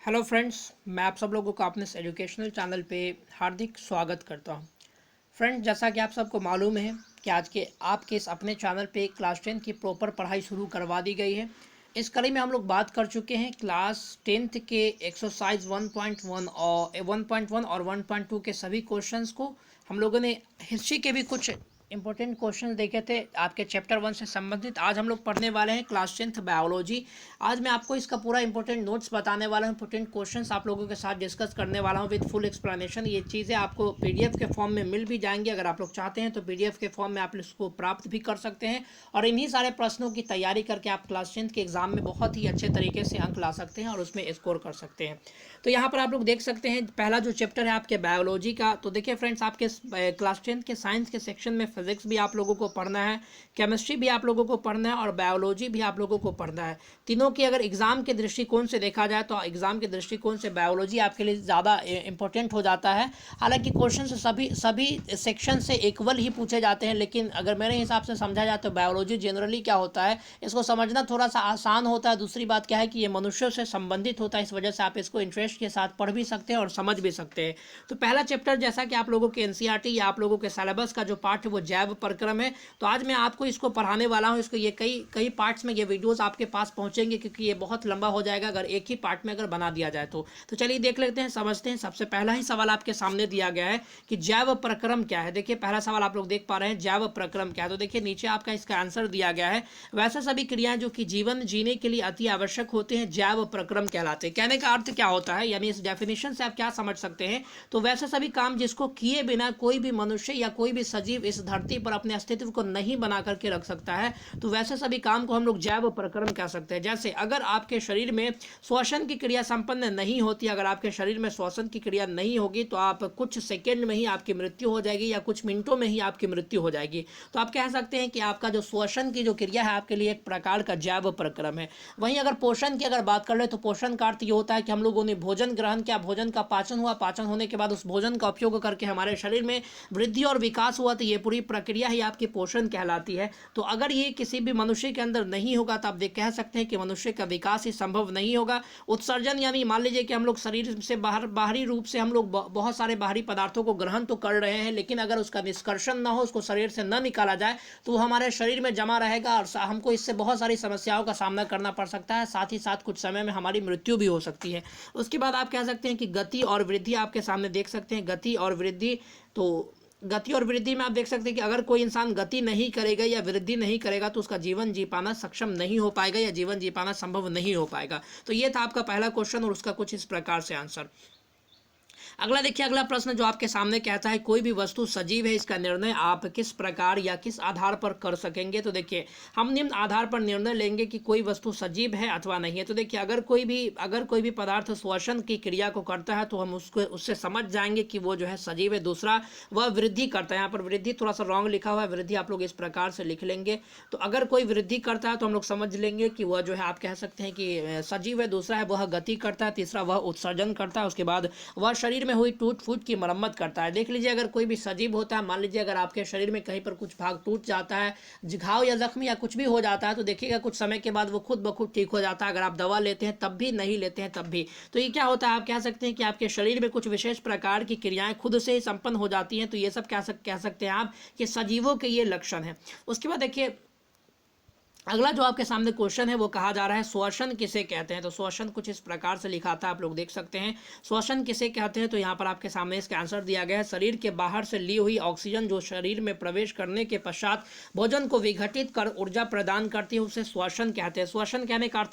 Hello friends, मैं आप सब लोगों का अपने इस एजुकेशनल चैनल पे हार्दिक स्वागत करता हूं। फ्रेंड्स, जैसा कि आप सबको मालूम है कि आज के आपके इस अपने चैनल पे क्लास 10 की प्रॉपर पढ़ाई शुरू करवा दी गई है। इस कड़ी में हम लोग बात कर चुके हैं क्लास 10th के एक्सरसाइज 1.1 और 1.2 के सभी क्वेश्चंस को। हम लोगों ने हिस्ट्री के भी कुछ इंपॉर्टेंट क्वेश्चन देखे थे आपके चैप्टर 1 से संबंधित। आज हम लोग पढ़ने वाले हैं क्लास 10th बायोलॉजी। आज मैं आपको इसका पूरा इंपॉर्टेंट नोट्स बताने वाला हूं, इंपॉर्टेंट क्वेश्चंस आप लोगों के साथ डिस्कस करने वाला हूं विद फुल एक्सप्लेनेशन। ये चीज़ें आपको पीडीएफ के फॉर्म में मिल भी जाएंगी। अगर आप लोग चाहते हैं तो पीडीएफ के फॉर्म में आप इसको प्राप्त भी कर सकते हैं और इन्हीं सारे प्रश्नों की तैयारी करके आप क्लास 10th के एग्जाम में बहुत ही अच्छे तरीके से अंक ला सकते हैं और उसमें स्कोर कर सकते हैं। तो यहाँ पर आप लोग देख सकते हैं पहला जो चैप्टर है आपके बायोलॉजी का। तो देखिए फ्रेंड्स, आपके क्लास 10th के साइंस के सेक्शन में फिजिक्स भी आप लोगों को पढ़ना है, केमिस्ट्री भी आप लोगों को पढ़ना है और बायोलॉजी भी आप लोगों को पढ़ना है। तीनों की अगर एग्जाम के दृष्टिकोण से देखा जाए तो एग्जाम के दृष्टिकोण से बायोलॉजी आपके लिए ज़्यादा इंपॉर्टेंट हो जाता है। हालांकि क्वेश्चन सभी सभी सेक्शन से इक्वल ही पूछे जाते हैं, लेकिन अगर मेरे हिसाब से समझा जाए तो बायोलॉजी जनरली क्या होता है, इसको समझना थोड़ा सा आसान होता है। दूसरी बात क्या है कि ये मनुष्यों से संबंधित होता है, इस वजह से आप इसको इंटरेस्ट के साथ पढ़ भी सकते हैं और समझ भी सकते हैं। तो पहला चैप्टर, जैसा कि आप लोगों के एनसीईआरटी या आप लोगों के सिलेबस का जो पार्ट है वो जैव प्रक्रम है। तो आज मैं आपको इसको पढ़ाने वाला हूँ। इसको ये कई कई पार्ट्स में ये वीडियोस आपके पास पहुंचेंगे, क्योंकि ये बहुत लंबा हो जाएगा अगर एक ही पार्ट में अगर बना दिया जाए तो चलिए देख लेते हैं, समझते हैं। सबसे पहला ही सवाल आपके सामने दिया गया है कि जैव प्रक्रम क्या है। देखिए पहला सवाल आप लोग देख पा रहे हैं, जैव प्रक्रम क्या है। तो देखिए नीचे आपका इसका आंसर दिया गया है, वैसे सभी क्रियाएं जो कि जीवन जीने के लिए अति आवश्यक होते हैं जैव प्रक्रम कहलाते हैं। कहने का अर्थ क्या होता है, यानी इस डेफिनेशन से आप क्या समझ सकते हैं, तो वैसे सभी काम जिसको किए बिना कोई भी मनुष्य या कोई भी सजीव इस धरती पर अपने अस्तित्व को नहीं बना करके रख सकता है, तो वैसे सभी काम को हम लोग जैव प्रक्रम कह सकते हैं। जैसे अगर आपके शरीर में श्वसन की क्रिया संपन्न नहीं होती, अगर आपके शरीर में श्वसन की क्रिया नहीं होगी तो आप कुछ सेकेंड में ही आपकी मृत्यु हो जाएगी या कुछ मिनटों में ही आपकी मृत्यु हो जाएगी। तो आप कह सकते हैं कि आपका जो श्वसन की जो क्रिया है आपके लिए एक प्रकार का जैव प्रक्रम है। वहीं अगर पोषण की अगर बात कर ले तो पोषण का अर्थ ये होता है कि हम लोगों ने भोजन ग्रहण किया, भोजन का पाचन हुआ, पाचन होने के बाद उस भोजन का उपयोग करके हमारे शरीर में वृद्धि और विकास हुआ, तो ये पूरी प्रक्रिया ही आपकी पोषण कहलाती है। तो अगर ये किसी भी मनुष्य के अंदर नहीं होगा तो आप कह सकते हैं कि मनुष्य का विकास ही संभव नहीं होगा। उत्सर्जन, यानी मान लीजिए कि हम लोग शरीर से बाहरी रूप से हम लोग बहुत सारे बाहरी पदार्थों को ग्रहण तो कर रहे हैं, लेकिन अगर उसका निष्कर्षण ना हो, उसको शरीर से न निकाला जाए तो वो हमारे शरीर में जमा रहेगा और हमको इससे बहुत सारी समस्याओं का सामना करना पड़ सकता है। साथ ही साथ कुछ समय में हमारी मृत्यु भी हो सकती है। उसके बाद आप कह सकते हैं कि गति और वृद्धि आपके सामने देख सकते हैं, गति और वृद्धि। तो गति और वृद्धि में आप देख सकते हैं कि अगर कोई इंसान गति नहीं करेगा या वृद्धि नहीं करेगा तो उसका जीवन जी पाना सक्षम नहीं हो पाएगा या जीवन जी पाना संभव नहीं हो पाएगा। तो ये था आपका पहला क्वेश्चन और उसका कुछ इस प्रकार से आंसर। अगला देखिए, अगला प्रश्न जो आपके सामने कहता है कोई भी वस्तु सजीव है, इसका निर्णय आप किस प्रकार या किस आधार पर कर सकेंगे। तो देखिए हम निम्न आधार पर निर्णय लेंगे कि कोई वस्तु सजीव है अथवा नहीं है। तो देखिए अगर कोई भी पदार्थ श्वसन की क्रिया को करता है तो हम उससे समझ जाएंगे कि वो जो है सजीव है। दूसरा, वह वृद्धि करता है। यहाँ पर वृद्धि थोड़ा सा रॉन्ग लिखा हुआ है, वृद्धि आप लोग इस प्रकार से लिख लेंगे। तो अगर कोई वृद्धि करता है तो हम लोग समझ लेंगे कि वह जो है आप कह सकते हैं कि सजीव है। दूसरा है वह गति करता है। तीसरा वह उत्सर्जन करता है। उसके बाद वह शरीर में हुई टूट फूट की मरम्मत करता है। देख लीजिए अगर कोई भी सजीव होता है, मान लीजिए अगर आपके शरीर में कहीं पर कुछ भाग टूट जाता है, घाव या जख्म या कुछ भी हो जाता है, तो देखिएगा कुछ समय के बाद वो खुद ब खुद ठीक हो जाता है। अगर आप दवा लेते हैं तब भी, नहीं लेते हैं तब भी। तो ये क्या होता है, आप कह सकते हैं कि आपके शरीर में कुछ विशेष प्रकार की क्रियाएं खुद से ही संपन्न हो जाती हैं। तो ये सब कह सकते हैं आप कि सजीवों के ये लक्षण है। उसके बाद देखिए अगला जो आपके सामने क्वेश्चन है वो कहा जा रहा है श्वसन किसे कहते हैं। तो श्वसन कुछ इस प्रकार से लिखा था, आप लोग देख सकते हैं श्वसन किसे कहते हैं। तो यहाँ पर आपके सामने इसका आंसर दिया गया है, शरीर के बाहर से ली हुई ऑक्सीजन जो शरीर में प्रवेश करने के पश्चात भोजन को विघटित कर ऊर्जा प्रदान करती है, उसे श्वसन कहते हैं। श्वसन कहने का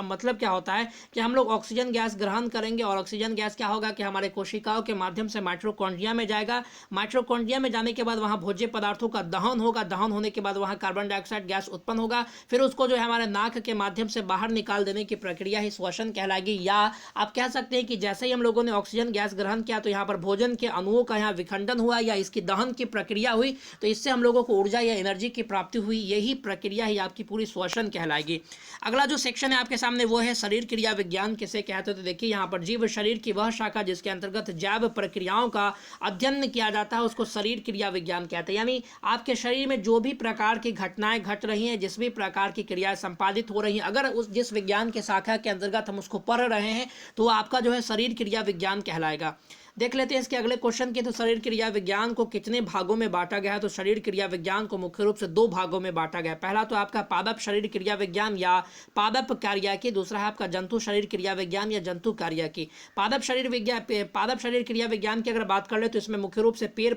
मतलब क्या होता है कि हम लोग ऑक्सीजन गैस ग्रहण करेंगे और ऑक्सीजन गैस क्या होगा कि हमारे कोशिकाओं के माध्यम से माइटोकॉन्ड्रिया में जाएगा। माइटोकॉन्ड्रिया में जाने के बाद वहाँ भोज्य पदार्थों का दहन होगा। दहन होने के बाद वहाँ कार्बन डाइऑक्साइड गैस उत्पन्न होगा। फिर उसको जो है हमारे नाक के माध्यम से बाहर निकाल देने की प्रक्रिया ही श्वसन कहलाएगी। या आप कह सकते हैं कि जैसे ही हम लोगों ने ऑक्सीजन गैस ग्रहण किया तो यहाँ पर भोजन के अणुओं का यहाँ विखंडन हुआ या इसकी दहन की प्रक्रिया हुई, तो इससे हम लोगों को ऊर्जा या एनर्जी की प्राप्ति हुई। यही प्रक्रिया ही आपकी पूरी श्वसन कहलाएगी। अगला जो सेक्शन है आपके सामने वो है शरीर क्रिया विज्ञान किसे कहते हैं। तो देखिए यहाँ पर जीव शरीर की वह शाखा जिसके अंतर्गत जैव प्रक्रियाओं का अध्ययन किया जाता है उसको शरीर क्रिया विज्ञान कहते हैं। यानी आपके शरीर में जो भी प्रकार की घटनाएं घट रही हैं, जिस भी प्रकार की क्रियाएं संपादित हो रही हैं, अगर उस जिस विज्ञान के शाखा के अंतर्गत हम उसको पढ़ रहे हैं तो वो आपका जो है शरीर क्रिया विज्ञान कहलाएगा। देख लेते हैं इसके अगले क्वेश्चन की। तो शरीर क्रिया विज्ञान को कितने भागों में बांटा गया है? तो शरीर क्रिया विज्ञान को मुख्य रूप से 2 भागों में बांटा गया है। पहला तो आपका पादप शरीर क्रिया विज्ञान या पादप कार्याकी, दूसरा है आपका जंतु शरीर क्रिया विज्ञान या जंतु कार्याकी। पादप शरीर क्रिया विज्ञान की अगर बात कर ले तो इसमें मुख्य रूप से पेड़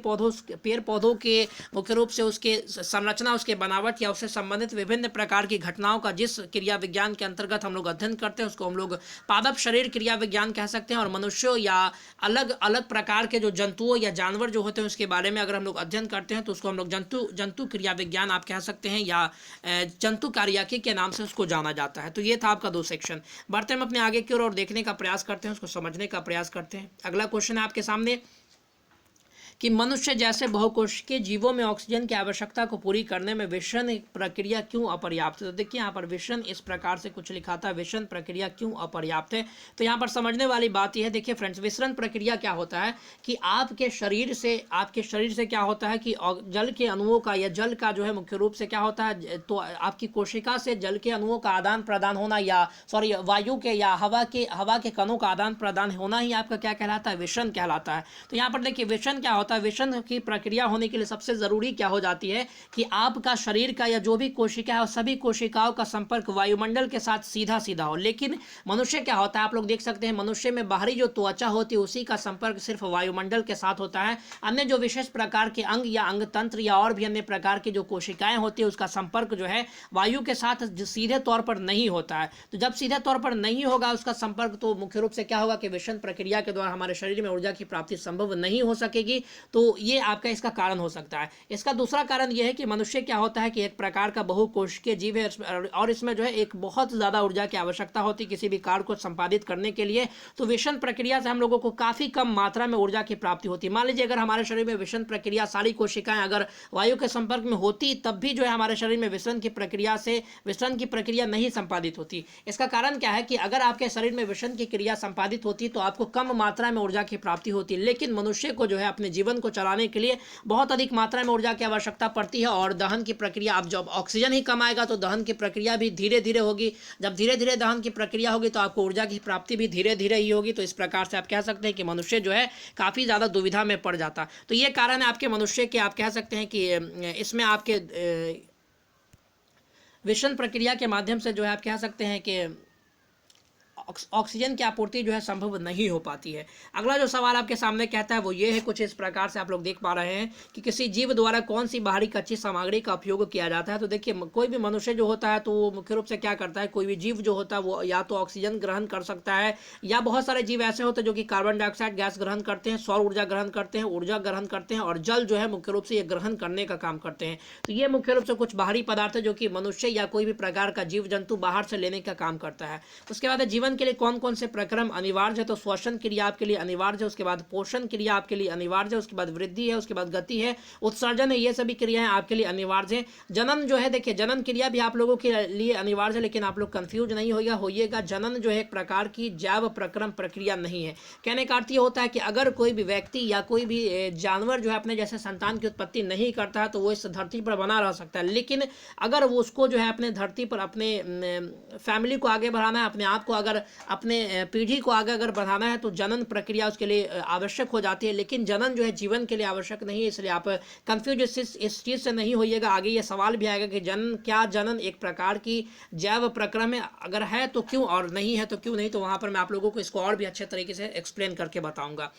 पौधों के मुख्य रूप से उसके संरचना, उसके बनावट या उससे संबंधित विभिन्न प्रकार की घटनाओं का जिस क्रिया विज्ञान के अंतर्गत हम लोग अध्ययन करते हैं उसको हम लोग पादप शरीर क्रिया विज्ञान कह सकते हैं। और मनुष्यों या अलग अलग प्रकार के जो जंतुओं या जानवर जो होते हैं उसके बारे में अगर हम लोग अध्ययन करते हैं तो उसको हम लोग जंतु क्रिया विज्ञान आप कह सकते हैं या जंतु कार्याकी के नाम से उसको जाना जाता है। तो ये था आपका 2 सेक्शन। बढ़ते हम अपने आगे की ओर देखने का प्रयास करते हैं, उसको समझने का प्रयास करते हैं। अगला क्वेश्चन है आपके सामने कि मनुष्य जैसे बहुकोशिकीय जीवों में ऑक्सीजन की आवश्यकता को पूरी करने में विषण प्रक्रिया क्यों अपर्याप्त है? तो देखिए यहाँ पर विषण इस प्रकार से कुछ लिखा था, विषण प्रक्रिया क्यों अपर्याप्त है। तो यहाँ पर समझने वाली बात यह है, देखिए फ्रेंड्स, विषण प्रक्रिया क्या होता है कि आपके शरीर से क्या होता है कि जल के अणुओं का या जल का जो है मुख्य रूप से क्या होता है, तो आपकी कोशिका से जल के अणुओं का आदान प्रदान होना या वायु के या हवा के कणों का आदान प्रदान होना ही आपका क्या कहलाता है? विषण कहलाता है। तो यहाँ पर देखिए विषण क्या होता है, विषण की प्रक्रिया होने के लिए सबसे जरूरी क्या हो जाती है कि आपका शरीर का या जो भी कोशिका है सभी कोशिकाओं का संपर्क वायुमंडल के साथ सीधा सीधा हो। लेकिन मनुष्य क्या होता है, आप लोग देख सकते हैं मनुष्य में बाहरी जो त्वचा होती है उसी का संपर्क सिर्फ वायुमंडल के साथ होता है। अन्य जो विशेष प्रकार के अंग या अंग तंत्र या और भी अन्य प्रकार की जो कोशिकाएं होती है उसका संपर्क जो है वायु के साथ सीधे तौर पर नहीं होता है। तो जब सीधे तौर पर नहीं होगा उसका संपर्क, तो मुख्य रूप से क्या होगा कि विषण प्रक्रिया के द्वारा हमारे शरीर में ऊर्जा की प्राप्ति संभव नहीं हो सकेगी। तो ये आपका इसका कारण हो सकता है। इसका दूसरा कारण यह है कि मनुष्य क्या होता है कि एक प्रकार का बहुकोशिकीय जीव है और इसमें जो है एक बहुत ज़्यादा ऊर्जा की आवश्यकता होती है किसी भी कार्य को संपादित करने के लिए। तो विषण प्रक्रिया से हम लोगों को काफ़ी कम मात्रा में ऊर्जा की प्राप्ति होती है। मान लीजिए अगर हमारे शरीर में विषण प्रक्रिया, सारी कोशिकाएं अगर वायु के संपर्क में होती तब भी जो है हमारे शरीर में विषण की प्रक्रिया नहीं संपादित होती। इसका कारण क्या है कि अगर आपके शरीर में विषण की क्रिया संपादित होती तो आपको कम मात्रा में ऊर्जा की प्राप्ति होती, लेकिन मनुष्य को जो है अपने जीवन को चलाने के लिए बहुत अधिक मात्रा में ऊर्जा की आवश्यकता पड़ती है। और दहन की प्रक्रिया, अब जब ऑक्सीजन ही कम आएगा तो दहन की प्रक्रिया भी धीरे धीरे होगी। जब धीरे धीरे दहन की प्रक्रिया होगी तो आपको ऊर्जा की प्राप्ति भी धीरे धीरे ही होगी। तो इस प्रकार से आप कह सकते हैं कि मनुष्य जो है काफ़ी ज़्यादा दुविधा में पड़ जाता। तो ये कारण है आपके मनुष्य के, आप कह सकते हैं कि इसमें आपके विषण प्रक्रिया के माध्यम से जो है आप कह सकते हैं कि ऑक्सीजन की आपूर्ति जो है संभव नहीं हो पाती है। अगला जो सवाल आपके सामने कहता है वो ये है, कुछ इस प्रकार से आप लोग देख पा रहे हैं कि किसी जीव द्वारा कौन सी बाहरी कच्ची सामग्री का उपयोग किया जाता है। तो देखिए कोई भी मनुष्य जो होता है तो वो मुख्य रूप से क्या करता है, कोई भी जीव जो होता है वो या तो ऑक्सीजन ग्रहण कर सकता है या बहुत सारे जीव ऐसे होते हैं जो कि कार्बन डाइऑक्साइड गैस ग्रहण करते हैं, सौर ऊर्जा ग्रहण करते हैं, ऊर्जा ग्रहण करते हैं और जल जो है मुख्य रूप से ये ग्रहण करने का काम करते हैं। तो ये मुख्य रूप से कुछ बाहरी पदार्थ है जो कि मनुष्य या कोई भी प्रकार का जीव जंतु बाहर से लेने का काम करता है। उसके बाद जीवन के लिए कौन कौन से प्रक्रम अनिवार्य है, तो श्वसन क्रिया आपके लिए अनिवार्य है, उसके बाद पोषण क्रिया आपके लिए अनिवार्य है, उसके बाद वृद्धि है, उसके बाद गति है, उत्सर्जन है, ये सभी क्रियाएं आपके लिए अनिवार्य है। जनन जो है, देखिए जनन क्रिया भी आप लोगों के लिए अनिवार्य है, लेकिन आप लोग कंफ्यूज नहीं होइएगा। जनन जो है एक प्रकार की जैव प्रक्रम प्रक्रिया नहीं है। कहने का अर्थ ये होता है कि अगर कोई भी व्यक्ति या कोई भी जानवर जो है अपने जैसे संतान की उत्पत्ति नहीं करता है तो वो इस धरती पर बना रह सकता है, लेकिन अगर वो उसको जो है अपने धरती पर अपने फैमिली को आगे बढ़ाना है, अपने आप को अगर अपने पीढ़ी को आगे अगर बढ़ाना है तो जनन प्रक्रिया उसके लिए आवश्यक हो जाती है। लेकिन जनन जो है जीवन के लिए आवश्यक नहीं है, इसलिए आप कंफ्यूज इस चीज़ से नहीं होइएगा। आगे ये सवाल भी आएगा कि जनन एक प्रकार की जैव प्रक्रम है, अगर है तो क्यों और नहीं है तो क्यों नहीं। तो वहाँ पर मैं आप लोगों को इसको और भी अच्छे तरीके से एक्सप्लेन करके बताऊँगा।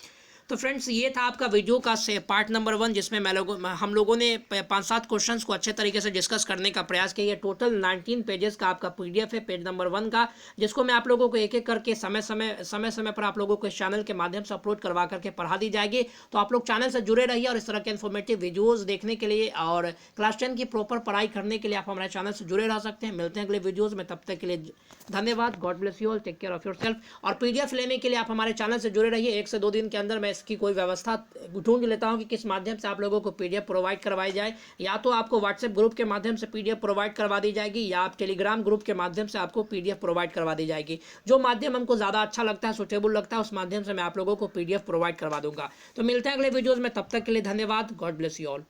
तो फ्रेंड्स ये था आपका वीडियो का पार्ट नंबर 1, जिसमें हम लोगों ने 5-7 क्वेश्चंस को अच्छे तरीके से डिस्कस करने का प्रयास किया। टोटल 19 पेजेस का आपका पीडीएफ है पेज नंबर 1 का, जिसको मैं आप लोगों को एक एक करके समय समय पर आप लोगों को इस चैनल के माध्यम से अपलोड करवा करके पढ़ा दी जाएगी। तो आप लोग चैनल से जुड़े रहिए और इस तरह के इन्फॉर्मेटिव वीडियोज़ देखने के लिए और क्लास 10 की प्रॉपर पढ़ाई करने के लिए आप हमारे चैनल से जुड़े रह सकते हैं। मिलते हैं अगले वीडियोज़ में, तब तक के लिए धन्यवाद। God bless you all, take care of yourself. और पीडीएफ लेने के लिए आप हमारे चैनल से जुड़े रहिए। 1 से 2 दिन के अंदर मैं इसकी कोई व्यवस्था ढूंढ लेता हूं कि किस माध्यम से आप लोगों को पीडीएफ प्रोवाइड करवाई जाए। या तो आपको व्हाट्सएप ग्रुप के माध्यम से पीडीएफ प्रोवाइड करवा दी जाएगी या आप टेलीग्राम ग्रुप के माध्यम से आपको पीडीएफ प्रोवाइड करवा दी जाएगी। जो माध्यम हमको ज़्यादा अच्छा लगता है, सुटेबल लगता है, उस माध्यम से मैं आप लोगों को पीडीएफ प्रोवाइड करवा दूंगा। तो मिलते हैं अगले वीडियोज़ में, तब तक के लिए धन्यवाद। God bless you all.